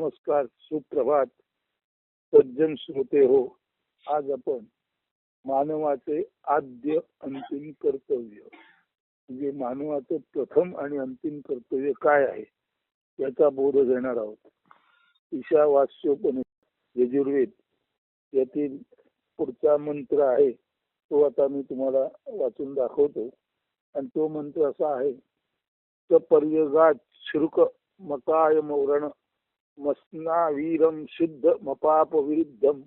नमस्कार, सुप्रभात, सज्जन श्रोते हो. आज आपण मानवाचे आद्य अंतिम कर्तव्य म्हणजे मानवाचं प्रथम आणि अंतिम कर्तव्य काय आहे याचा बोध घेणार आहोत. ईशावास्योपनिषद यजुर्वेद यातील पुढचा मंत्र आहे तो आता मी तुम्हाला वाचून दाखवतो. आणि तो मंत्र असा आहे, सपर्यगात शुल्क मकाय मौरण मस्ना वीरम शुद्ध मपाप विरुद्धम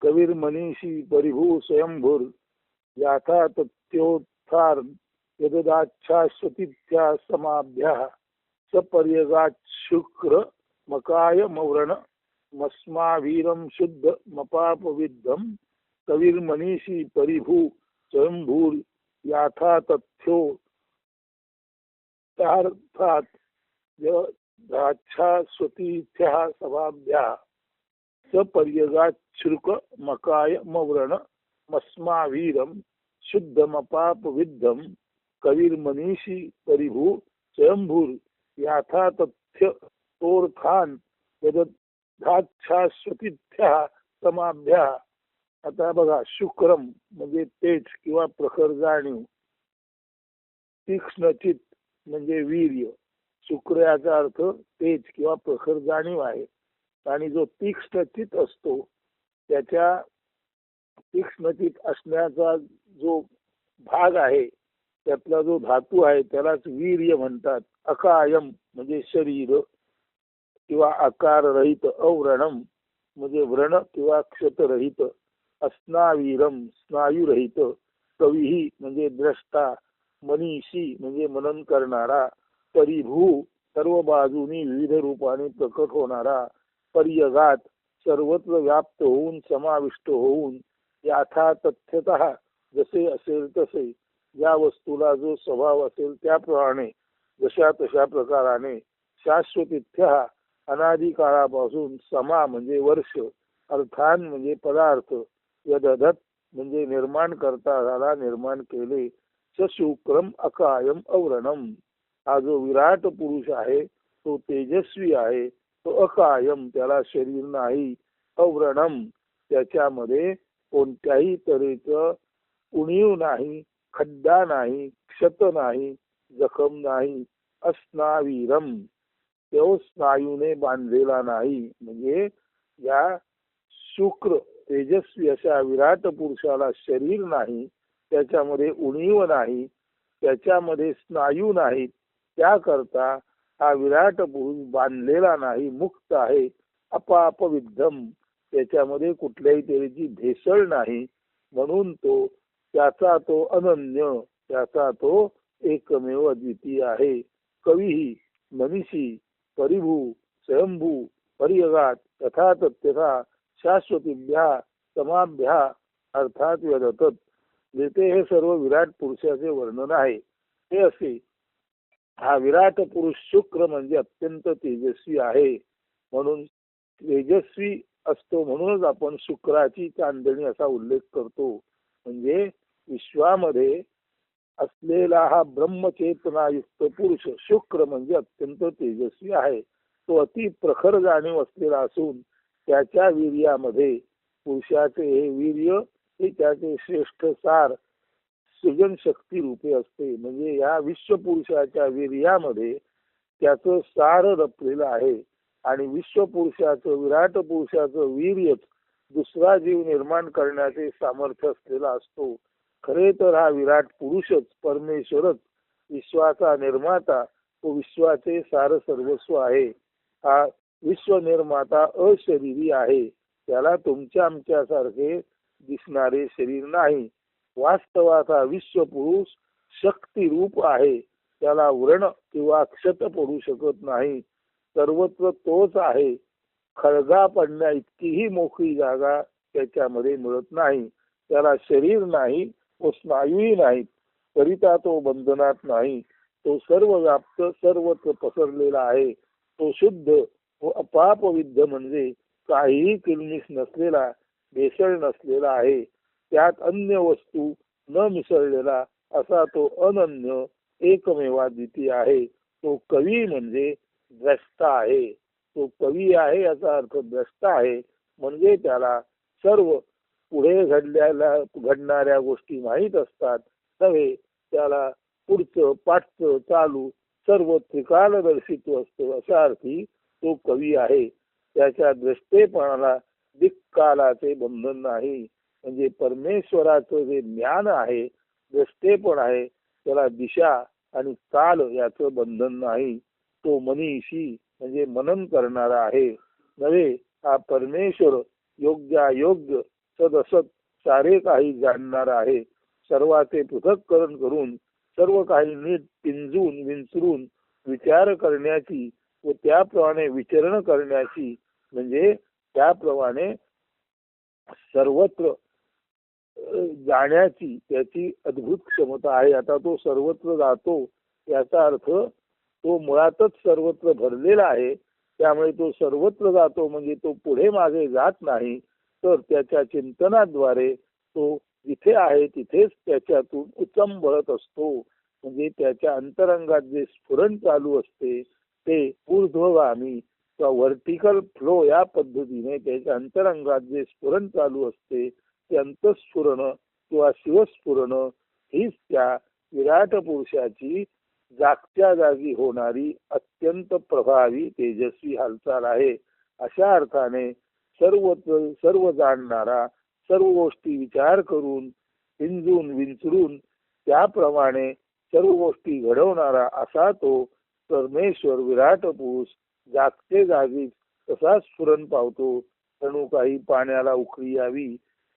कविर्मनीषी परिभू स्वयंभूर याथा तथ्योत्थार यददाच्छाश्वतीथ्या समाभ्याः सपर्यगात शुक्र मकाय मौरण मस्मा वीरम शुद्ध मपाप विद्धम कविर्मनीषी परिभू स्वयंभूर याथा तथ्यो तार्थात यदाच्छाश्वतीथ्या समाभ्याः सपर्यगात शुल्क मकाय मौरण मस्मा वीरम शुद्धमपाप विद्धम कविर्मनीषी परिभू स्वयंभूर याथा तथ्य तोर्थान यदाच्छाश्वतीथ्या समाभ्याः. आता बघा, शुक्रम म्हणजे तेज किंवा प्रखर जाणीव, तीक्ष्णचित म्हणजे वीर्य. शुक्र याचा अर्थ तेज किंवा प्रखर जाणीव आहे. आणि जो तीक्ष्णचित असतो त्याच्या तीक्ष्णचित असण्याचा जो भाग आहे त्यातला जो धातू आहे त्यालाच वीर्य म्हणतात. अकायम म्हणजे शरीर किंवा आकार रहित, अव्रणम म्हणजे व्रण किंवा क्षतरहित, अस्नावीरम स्नायुरहित, कविही म्हणजे द्रष्टा, मनीषी म्हणजे मनन करणारा, परिभू सर्व बाजूनी विविध रूपाने प्रकट होणारा, पर्यगात सर्वत्र व्याप्त होऊन समाविष्ट होऊन, याथा तथ्यतः जसे असेल तसे, या वस्तूला जो स्वभाव असेल त्याप्रमाणे जशा तशा प्रकाराने, शाश्वतीथ्या अनादी काळापासून, समा म्हणजे वर्ष, अर्थान म्हणजे पदार्थ, यदधत म्हणजे निर्माण करता झाला, निर्माण केले, शुक्रम अकायम अव्रणम. हा जो विराट पुरुष आहे तो तेजस्वी आहे, तो अकायम त्याला शरीर नाही, अव्रणम त्याच्यामध्ये कोणत्याही तऱ्हेचं उणीव नाही, खड्डा नाही, क्षत नाही, जखम नाही, अस्नावीरम तो स्नायूने बांधलेला नाही. म्हणजे या शुक्र तेजस्वी अशा विराट पुरुषाला शरीर नाही, त्याच्यामध्ये उणीव नाही, त्याच्यामध्ये स्नायू नाहीत, त्याकरता हा विराट पुरुष बांधलेला नाही, मुक्त आहे. अपाप विद्धम त्याच्यामध्ये कुठल्याही तऱ्हेची भेसळ नाही, म्हणून त्याचा तो अनन्य, त्याचा तो एकमेव अद्वितीय आहे. कविही मनीषी परिभू स्वयंभू पर्यगात तथा तथ्यथा शाश्वतीभ्या समाभ्या अर्थात यदतत. जेथे हे सर्व विराट पुरुषाचे वर्णन आहे ते असे. हा विराट पुरुष शुक्र म्हणजे अत्यंत तेजस्वी आहे, म्हणून तेजस्वी असतो म्हणूनच आपण शुक्राची चांदणी असा उल्लेख करतो. म्हणजे विश्वामध्ये असलेला हा ब्रह्मचेतनायुक्त पुरुष शुक्र म्हणजे अत्यंत तेजस्वी आहे. तो अति प्रखर जाणीव असलेला असून त्याच्या वीर्यामध्ये, पुरुषाचे हे वीर्य हे त्याचे श्रेष्ठ सार सृजन शक्ती रूपे असते. म्हणजे या विश्वपुरुषाच्या वीर्यामध्ये त्याचं सार लपलेलं आहे. आणि विश्वपुरुषाचं, विराट पुरुषाचं वीर्यच दुसरा जीव निर्माण करण्याचे सामर्थ्य असलेला असतो. खरे तर हा विराट पुरुषच परमेश्वरच विश्वाचा निर्माता, तो विश्वाचे सार सर्वस्व आहे. हा विश्व निर्माता अशरीरी आहे, त्याला तुमच्या आमच्यासारखे दिसणारे शरीर नाही. वास्तवात हा विश्वपुरुष शक्ती रूप आहे, त्याला व्रण किंवा क्षत पडू शकत नाही. सर्वत्र तोच आहे. खळगा पडण्या इतकीही मोकळी जागा त्याच्यामध्ये मिळत नाही. त्याला शरीर नाही व स्नायूही नाहीत, करिता तो बंधनात नाही. तो सर्व व्याप्त सर्वत्र पसरलेला आहे. तो शुद्ध व अपाप विद्ध म्हणजे काहीही किलमिश नसलेला, भेसळ नसलेला आहे. त्यात अन्य वस्तू न मिसळलेला असा तो अनन्य एकमेवाद्वितीय आहे. तो कवी म्हणजे द्रष्टा आहे. तो कवी आहे याचा अर्थ द्रष्टा आहे, म्हणजे त्याला सर्व पुढे घडणाऱ्या गोष्टी माहीत असतात. नव्हे त्याला पुढचं पाठचं चालू सर्व त्रिकालदर्शित्व असतं, अशा अर्थी तो कवी आहे. त्याच्या द्रष्टेपणाला दिक्कालाचे बंधन नाही. म्हणजे परमेश्वराचं जे ज्ञान आहे, द्रष्टेपण आहे, त्याला दिशा आणि काल याचं बंधन नाही. तो मनीषी म्हणजे मनन करणारा आहे. नव्हे हा परमेश्वर योग्यायोग्य सदसत सारे काही जाणणारा आहे. सर्वाचे पृथक्करण करून सर्व काही नीट पिंजून विंचरून विचार करण्याची व त्याप्रमाणे विचरण करण्याची, म्हणजे त्याप्रमाणे सर्वत्र जाण्याची त्याची अद्भुत क्षमता आहे. आता तो सर्वत्र जातो याचा अर्थ तो मुळातच सर्वत्र भरलेला आहे. त्यामुळे तो सर्वत्र जातो म्हणजे तो पुढे मागे जात नाही, तर त्याच्या चिंतनाद्वारे तो जिथे आहे तिथेच त्याच्यातून उचंबळत असतो. म्हणजे त्याच्या अंतरंगात जे स्फुरण चालू असते ते ऊर्ध्वगामी किंवा व्हर्टिकल फ्लो या पद्धतीने त्याच्या अंतरंगात जे स्फुरण चालू असते ते अंतस्फुरण किंवा शिवस्फुरण हीच त्या विराट पुरुषाची जागच्या जागी होणारी अत्यंत प्रभावी तेजस्वी हालचाल आहे. अशा अर्थाने सर्व जाणणारा, सर्व गोष्टी विचार करून पिंजून विंचरून त्याप्रमाणे सर्व गोष्टी घडवणारा असा तो परमेश्वर विराट पुरुष जागते जागी तसा स्फुरण पावतो. जणू काही पाण्याला उकळी यावी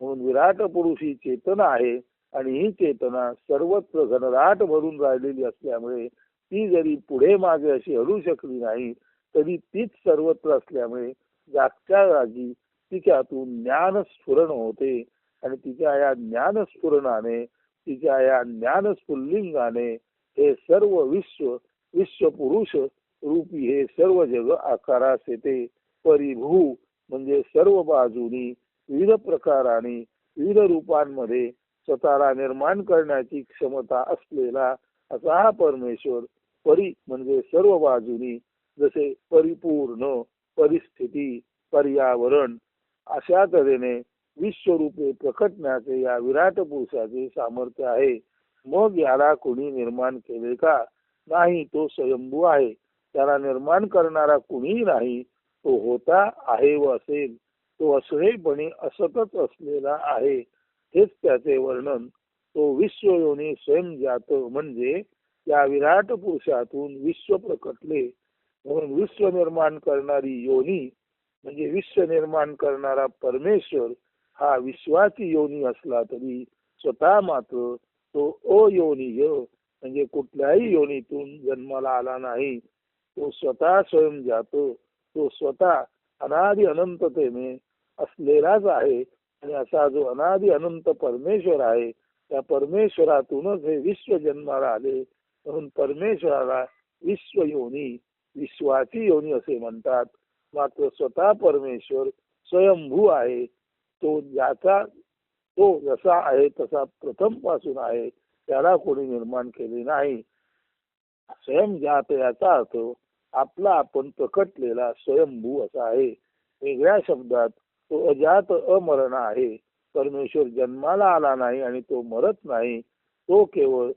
म्हणून विराट पुरुष ही चेतना आहे. आणि ही चेतना सर्वत्र घनदाट भरून राहिलेली असल्यामुळे ती जरी पुढे मागे अशी हलू शकली नाही, तरी तीच सर्वत्र असल्यामुळे जागच्या जागी तिच्यातून ज्ञानस्फुरण होते. आणि तिच्या या ज्ञानस्फुरणाने, तिच्या या ज्ञानस्फुल्लिंगाने हे सर्व विश्व पुरुष रूपी हे सर्व जग आकारास येते. परिभू म्हणजे सर्व बाजूनी विविध प्रकाराने विविध रूपांमध्ये स्वतःला निर्माण करण्याची क्षमता असलेला असा हा परमेश्वर परी म्हणजे सर्व बाजूनी जसे परिपूर्ण परिस्थिती पर्यावरण अशा तऱ्हेने विश्वरूपे प्रकटण्याचे या विराट पुरुषाचे सामर्थ्य आहे. मग याला कोणी निर्माण केले का? नाही, तो स्वयंभू आहे. त्याला निर्माण करणारा कुणीही नाही. तो होता आहे व असेल. तो असणेपणी असतच असलेला आहे. हेच त्याचे वर्णन. तो विश्वयोनी स्वयंजात म्हणजे या विराट पुरुषातून विश्व प्रकटले. म्हणून विश्व निर्माण करणारी योनी म्हणजे विश्व निर्माण करणारा परमेश्वर हा विश्वाची योनी असला तरी स्वतः मात्र तो अयोनीय म्हणजे कुठल्याही योनीतून जन्माला आला नाही. तो स्वतः स्वयंजात, तो स्वतः अनादि अनंततेने असलेलाच आहे. आणि असा जो अनादि अनंत परमेश्वर आहे, त्या परमेश्वरातूनच हे विश्व जन्माला आले. म्हणून परमेश्वराला विश्वयोनी विश्वाची योनी असे म्हणतात. मात्र स्वतः परमेश्वर स्वयंभू आहे. तो जसा आहे तसा प्रथम पासून आहे. त्याला कोणी निर्माण केले नाही. स्वयंजात याचा अर्थ आपला आपण प्रकटलेला स्वयंभू असा आहे. वेगळ्या शब्दात तो अजात अमरण आहे. परमेश्वर जन्माला आला नाही आणि तो मरत नाही. तो केवळ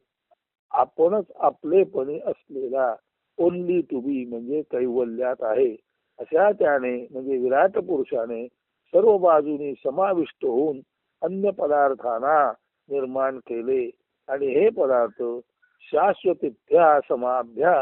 आपणच आपलेपणी असलेला ओनली टू बी म्हणजे कैवल्यात आहे. अशा त्याने म्हणजे विराट पुरुषाने सर्व बाजूनी समाविष्ट होऊन अन्य पदार्थांना निर्माण केले. आणि हे पदार्थ शाश्वतीभ्या समाभ्या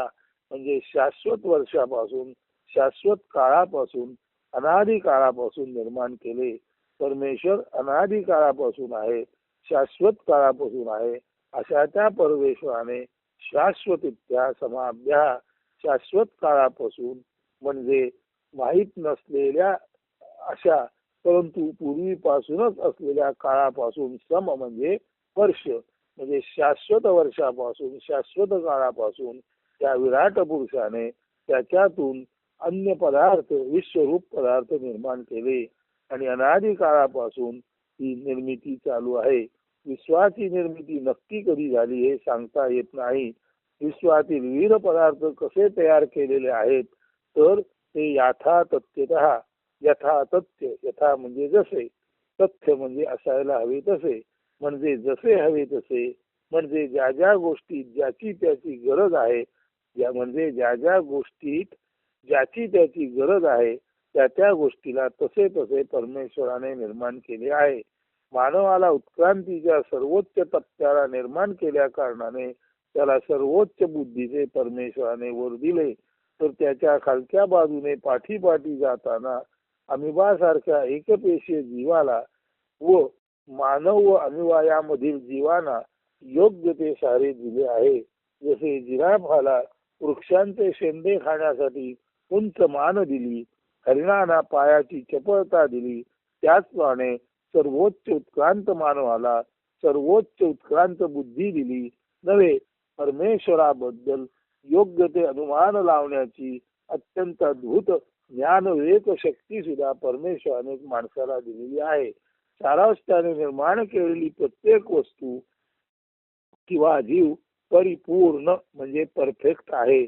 म्हणजे शाश्वत वर्षापासून शाश्वत काळापासून अनादि काळापासून निर्माण केले. परमेश्वर अनादि काळापासून आहे, शाश्वत काळापासून आहे. अशा त्या परमेश्वराने शाश्वतीभ्या समाभ्या शाश्वत काळापासून म्हणजे माहीत नसलेल्या अशा परंतु पूर्वीपासूनच असलेल्या काळापासून सम म्हणजे वर्ष म्हणजे शाश्वत वर्षापासून शाश्वत काळापासून त्या विराट पुरुषाने त्याच्यातून अन्य पदार्थ विश्वरूप पदार्थ निर्माण केले. आणि अनादि काळापासून ही निर्मिती चालू आहे. विश्वाची निर्मिती नक्की कधी झाली हे सांगता येत नाही. विश्वातील विविध पदार्थ कसे तयार केलेले आहेत तर ते यथा तथ्यतः, यथा तथ्य, यथा म्हणजे जसे, तथ्य म्हणजे असायला हवे तसे, म्हणजे जसे हवे तसे, म्हणजे ज्या ज्या गोष्टीत ज्याची त्याची गरज आहे, म्हणजे ज्या ज्या गोष्टीत ज्याची त्याची गरज आहे त्या त्या गोष्टीला तसे तसे परमेश्वराने निर्माण केले आहे. मानवाला उत्क्रांतीच्या सर्वोच्च टप्प्याला निर्माण केल्या कारणाने त्याला सर्वोच्च बुद्धीचे परमेश्वराने वर दिले. तर त्याच्या खालच्या बाजूने पाठीपाठी जाताना अमिबासारख्या एकपेशीय जीवाला व मानव व अमिबा यामधील जीवांना योग्य ते सारे दिले आहे. जसे जिराफाला वृक्षांचे शेंडे खाण्यासाठी उंच मान दिली, हरिणाला पायाची चपळता दिली, त्याचप्रमाणे सर्वोच्च उत्क्रांत मानवाला सर्वोच्च उत्क्रांत बुद्धी दिली. नव्हे, परमेश्वराबद्दल योग्य ते अनुमान लावण्याची अत्यंत अद्भुत ज्ञान विवेक शक्ती सुद्धा परमेश्वराने माणसाला दिलेली आहे. सारांश त्याने निर्माण केलेली प्रत्येक वस्तू किंवा जीव परिपूर्ण म्हणजे परफेक्ट आहे.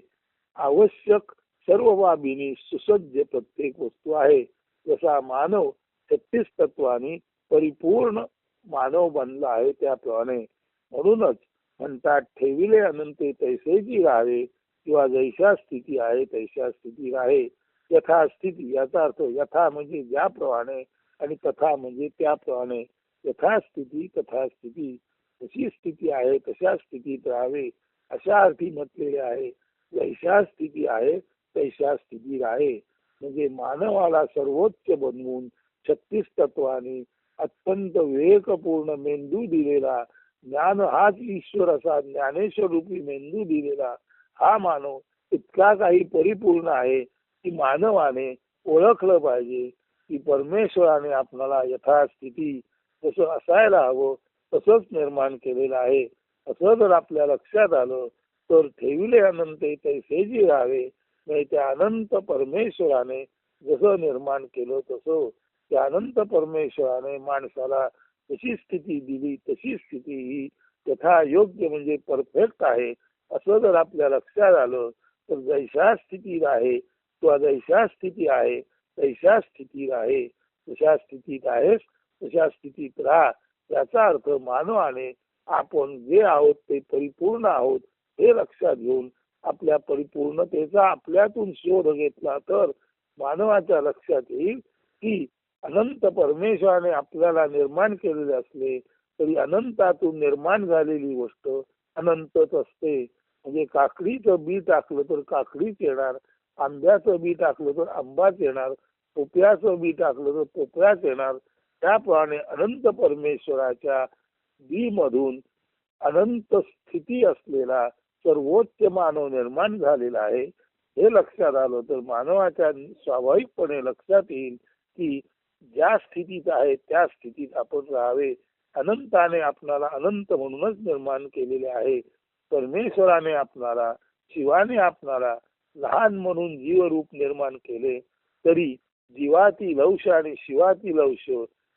आवश्यक सर्व बाबींनी सुसज्ज प्रत्येक वस्तू आहे. जसा मानव 36 तत्वांनी परिपूर्ण मानव बनला आहे त्याप्रमाणे. म्हणूनच म्हणतात ठेविले अनंते तैसेची राहावे, किंवा जैशा स्थिती आहे तैशा स्थिती राहे. यथास्थिती याचा अर्थ यथा म्हणजे ज्याप्रमाणे आणि तथा म्हणजे त्याप्रमाणे. यथास्थिती तथा स्थिती, जशी स्थिती आहे तशा स्थितीत राहावे अशा अर्थी म्हटलेले आहे. जैशा स्थिती आहे तैशा स्थिती राहे. म्हणजे मानवाला सर्वोच्च बनवून 36 तत्वांनी अत्यंत विवेकपूर्ण मेंदू दिलेला, ज्ञान हाच ईश्वर असा ज्ञानेश्वर रूपी मेंदू दिलेला हा मानव इतका काही परिपूर्ण आहे की मानवाने ओळखलं पाहिजे की परमेश्वराने आपल्याला यथास्थिती जसं असायला हवं तसंच निर्माण केलेलं आहे. असं जर आपल्या लक्षात आलं तर ठेविले अनंते तैसेची राहावे. म्हणजे त्या अनंत परमेश्वराने जसं निर्माण केलं तसं त्या अनंत परमेश्वराने माणसाला जशी स्थिती दिली तशी स्थिती ही यथा योग्य म्हणजे परफेक्ट आहे. असं जर आपल्या लक्षात आलं तर जैशा स्थिती आहे किंवा जैशा स्थिती आहे तैशा स्थिती आहे. तशा स्थितीत आहेस तशा स्थितीत राहा. याचा अर्थ मानवाने आपण जे आहोत ते परिपूर्ण आहोत हे लक्षात घेऊन आपल्या परिपूर्णतेचा आपल्यातून शोध घेतला तर मानवाच्या लक्षात येईल की अनंत परमेश्वराने आपल्याला निर्माण केलेले असले तरी अनंतातून निर्माण झालेली गोष्ट अनंतच असते. म्हणजे काकडीचं बी टाकलं तर काकडीच येणार, आंब्याचं बी टाकलं तर आंबाच येणार, पोपळ्याचं बी टाकलं तर पोपळ्याच येणार. त्याप्रमाणे अनंत परमेश्वराच्या बी मधून अनंत स्थिती असलेला सर्वोच्च मानव निर्माण झालेला आहे. हे लक्षात आलं तर मानवाच्या स्वाभाविकपणे लक्षात येईल की ज्या स्थितीत आहे त्या स्थितीत आपण राहावे. अनंताने आपणाला अनंत म्हणूनच निर्माण केलेले आहे. परमेश्वराने आपणाला, शिवाने आपणाला लहान म्हणून जीवरूप निर्माण केले तरी जीवाती लवश आणि शिवाती लवश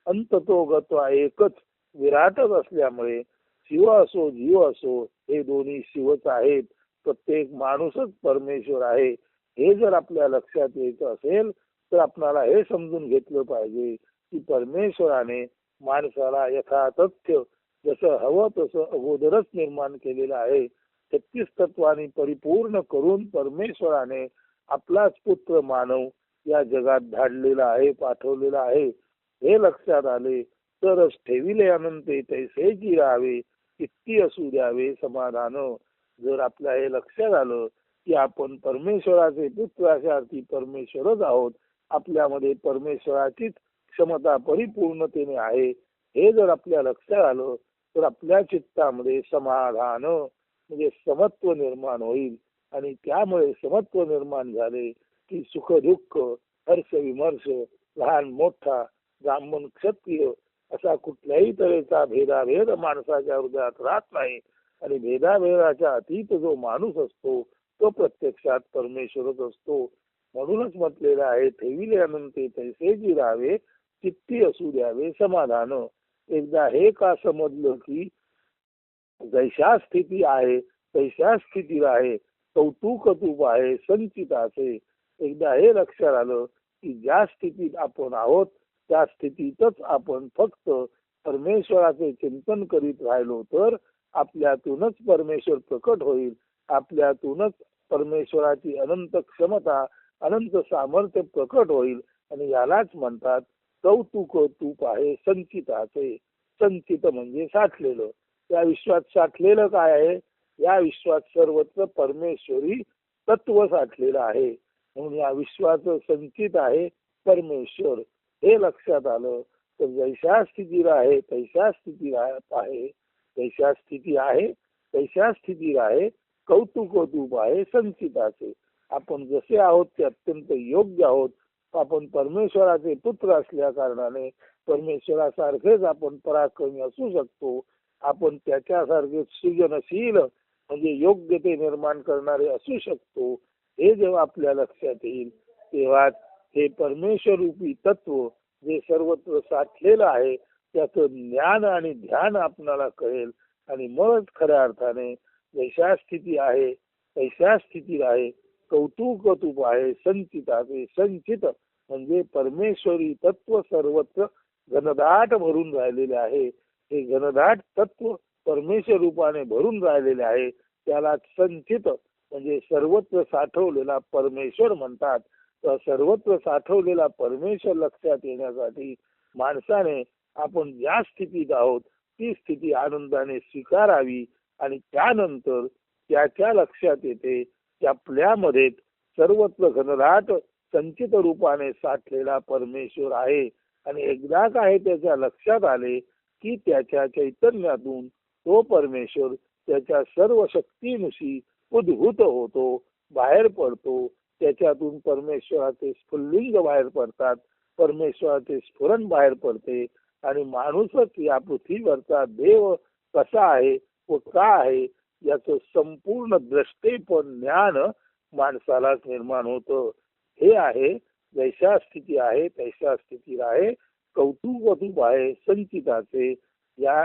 अंततो गत्वा एकच विराटच असल्यामुळे शिव असो जीव असो हे दोन्ही शिवच आहेत. प्रत्येक माणूसच परमेश्वर आहे. हे जर आपल्या लक्षात यायचं असेल तर आपल्याला हे समजून घेतलं पाहिजे की परमेश्वराने माणसाला यथातथ्य जसं हवं तसं अगोदरच निर्माण केलेलं आहे. 36 तत्वांनी परिपूर्ण करून परमेश्वराने आपलाच पुत्र मानव या जगात धाडलेला आहे, पाठवलेला आहे. हे लक्षात आले तरच ठेविले अनंते तैसेची राहावे, किती असू द्यावे समाधान. जर आपल्या हे लक्षात आलं की आपण परमेश्वराचे पुत्र अशा अर्थी परमेश्वरच आहोत, आपल्यामध्ये परमेश्वराचीच क्षमता परिपूर्णतेने आहे, हे जर आपल्या लक्षात आलं तर आपल्या चित्तामध्ये समाधान म्हणजे समत्व निर्माण होईल. आणि त्यामुळे समत्व निर्माण झाले की सुख दुःख, हर्ष विमर्श, लहान मोठा, ब्राह्मण क्षत्रिय असा कुठल्याही तऱ्हेचा भेदाभेद माणसाच्या हृदयात राहत नाही. आणि भेदाभेदाच्या अतीत जो माणूस असतो तो प्रत्यक्षात परमेश्वरच असतो. म्हणूनच म्हटलेलं आहे ठेविले अनंते तैसेची राहावे, चित्ती असू द्यावे समाधान. एकदा हे का समजलं की जैशा स्थिती आहे तैशा स्थिती आहे, कौतुक तूप आहे संचित असे. एकदा हे लक्षात आलं की ज्या स्थितीत आपण आहोत त्या स्थितीतच आपण फक्त परमेश्वराचे चिंतन करीत राहिलो तर आपल्यातूनच परमेश्वर प्रकट होईल. आपल्यातूनच परमेश्वराची अनंत क्षमता, अनंत सामर्थ्य प्रकट होईल. आणि यालाच म्हणतात कौतुक तूप आहे संचिताचे. संचित म्हणजे साठलेलं. त्या विश्वात साठलेलं काय आहे? या विश्वात सर्वत्र परमेश्वरी तत्व साठलेलं आहे. म्हणून या विश्वाचं संचित आहे परमेश्वर. हे लक्षात आलं तर जैशा स्थिती आहे तैशा स्थिती आहे, तैशा स्थिती आहे तैशा स्थिती आहे, कौतुक तूप आहे संचिताचे. आपण जसे आहोत ते अत्यंत योग्य आहोत. आपण परमेश्वराचे पुत्र असल्या कारणाने परमेश्वरासारखेच आपण पराक्रमी असू शकतो. आपण त्याच्यासारखे सृजनशील म्हणजे योग्यते निर्माण करणारे असू शकतो. हे जेव्हा आपल्या लक्षात येईल तेव्हा हे परमेश्वर रूपी तत्व जे सर्वत्र साठलेलं आहे त्याचं ज्ञान आणि ध्यान आपणाला कळेल. आणि मग खऱ्या अर्थाने जैशा स्थिती आहे तैशा स्थिती आहे, कौतुक तूप आहे संचिताचे. संचित म्हणजे परमेश्वरी तत्व सर्वत्र घनदाट भरून राहिलेले आहे. हे घनदाट तत्व परमेश्वर रूपाने भरून राहिलेले आहे. त्याला संचित म्हणजे सर्वत्र साठवलेला परमेश्वर म्हणतात. तर सर्वत्र साठवलेला परमेश्वर लक्षात येण्यासाठी माणसाने आपण ज्या स्थितीत आहोत ती स्थिती आनंदाने स्वीकारावी. आणि त्यानंतर त्याच्या लक्षात येते की आपल्यामध्ये सर्वत्र घनदाट संचित रूपाने साठलेला परमेश्वर आहे. आणि एकदा काय त्याच्या लक्षात आले की त्याच्या चैतन्यातून तो परमेश्वर त्याच्या सर्व शक्तीनुशी उद्भूत होतो, बाहेर पडतो. त्याच्यातून परमेश्वराचे स्फुल्लिंग बाहेर पडतात, परमेश्वराचे स्फुरण बाहेर पडते. आणि माणूसच या पृथ्वीवरचा देव कसा आहे व का आहे याचं संपूर्ण दृष्टेपण ज्ञान माणसालाच निर्माण होतं. हे आहे जैशा स्थिती आहे तैशा स्थिती आहे, कौतुक आहे संचिताचे. या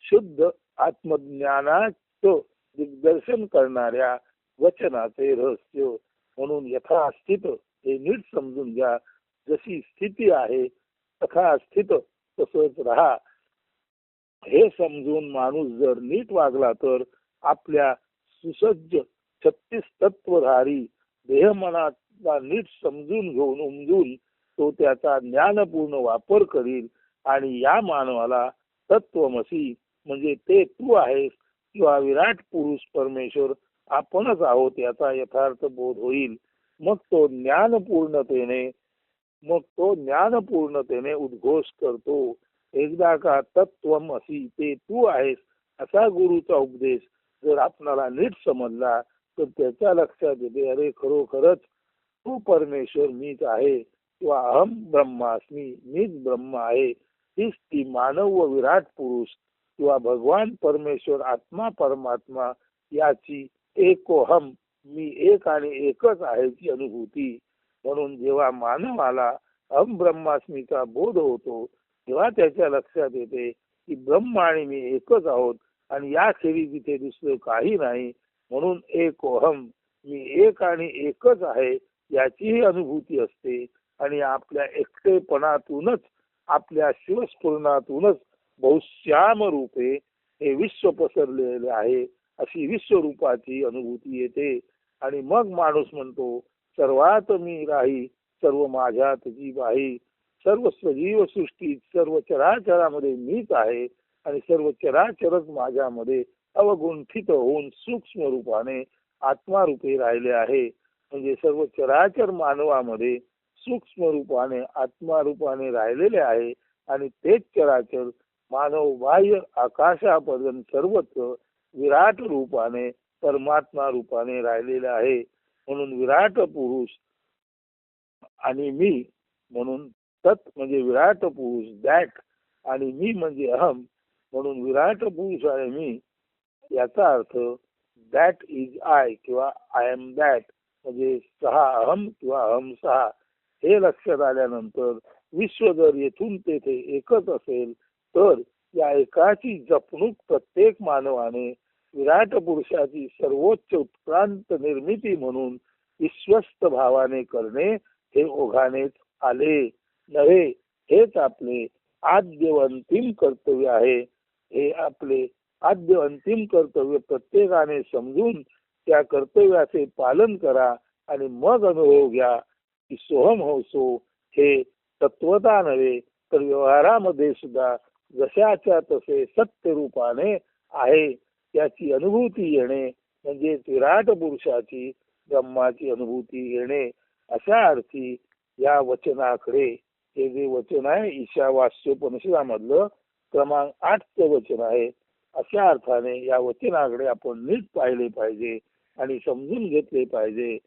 शुद्ध आत्मज्ञानाचं दिग्दर्शन करणाऱ्या वचनाचे रहस्य. म्हणून यथास्थित हे नीट समजून घ्या. जशी स्थिती आहे तथा स्थित तसंच राहा. हे समजून माणूस जर नीट वागला तर आपल्या सुसज्ज 36 तत्वधारी देह मनाला नीट समजून घेऊन उमजून तो त्याचा ज्ञानपूर्ण वापर करील. आणि या मानवाला तत्वमसी म्हणजे ते तू आहेस किंवा विराट पुरुष परमेश्वर आपणच आहोत याचा यथार्थ बोध होईल. मग तो ज्ञानपूर्णतेने उद्घोष करतो. एकदा का तत्वमसी ते तू आहेस असा गुरुचा उपदेश जर आपणाला नीट समजला तर त्याच्या लक्षात येते अरे खरोखरच तू परमेश्वर मीच आहे किंवा अहम ब्रह्मास्मी मीच ब्रह्म आहे. हीच ती मानव व विराट पुरुष किंवा भगवान परमेश्वर आत्मा परमात्मा याची एकोहम मी एक आणि एकच आहे ची अनुभूती. म्हणून जेव्हा मानवाला अहम ब्रह्मास्मीचा बोध होतो तेव्हा त्याच्या लक्षात येते की ब्रह्म आणि मी एकच आहोत आणि याखेरीज तिथे दुसरं काही नाही. म्हणून एकोहम मी एक आणि एकच आहे याचीही अनुभूती असते. आणि आपल्या एकटेपणातूनच आपल्या शिवस्फुरणातूनच बहुश्याम रूपे हे विश्व पसरलेले आहे अशी विश्वरूपाची अनुभूती येते. आणि मग माणूस म्हणतो सर्वात मी राही सर्व माझ्यात जीव आहे. सर्व सजीव सृष्टीत सर्व चराचरामध्ये मीच आहे आणि सर्व चराचरच माझ्यामध्ये अवगुंठित होऊन सूक्ष्म रूपाने आत्मा रूपे राहिले आहे. म्हणजे सर्व चराचर मानवामध्ये सूक्ष्म रूपाने आत्मा रूपाने राहिलेले आहे. आणि तेच चराचर मानव बाह्य आकाशापर्यंत सर्वत्र विराट रूपाने परमात्मा रूपाने राहिलेले आहे. म्हणून विराट पुरुष आणि मी म्हणून तत् म्हणजे विराट पुरुष दॅट आणि मी म्हणजे अहम म्हणून विराट पुरुष आणि मी याचा अर्थ दॅट इज आय किंवा आय एम दॅट म्हणजे सहा अहम किंवा अहम सहा. हे लक्षात आल्यानंतर विश्व जर येथून तेथे एकच असेल तर या एकाची जपणूक प्रत्येक मानवाने विराट पुरुषाची सर्वोच्च उत्क्रांत निर्मिती म्हणून विश्वस्त भावाने करणे हे ओघानेच आले नव्हे. हेच आपले आद्य व अंतिम कर्तव्य आहे. हे आपले आद्य अंतिम कर्तव्य प्रत्येकाने समजून त्या कर्तव्याचे पालन करा आणि मग अनुभव घ्या की सोहम होसो हे तत्वता नव्हे तर व्यवहारामध्ये सुद्धा जशाच्या तसे सत्य रूपाने आहे त्याची अनुभूती येणे म्हणजे विराट पुरुषाची ब्रह्माची अनुभूती येणे. अशा अर्थी या वचनाकडे, हे जे वचन आहे ईशावास्योपनिषदामधलं क्रमांक 8चं वचन आहे, अशा अर्थाने या वचनाकडे आपण नीट पाहिले पाहिजे आणि समजून घेतले पाहिजे.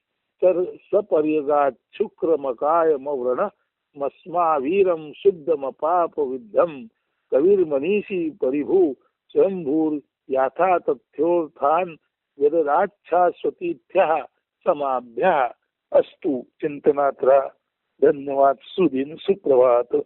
तर सपर्यगात शुक्रमकाय मव्रण मस्मा वीरम शुद्धम पाप विद्धम कवीर मनीषी परिभू स्वयंभूर याथा तथ्योत्थान यदाच्छाश्वतीभ्यः समाभ्यः अस्तु. चिंतनात राहा. धन्यवाद. सुदिन सुप्रभात.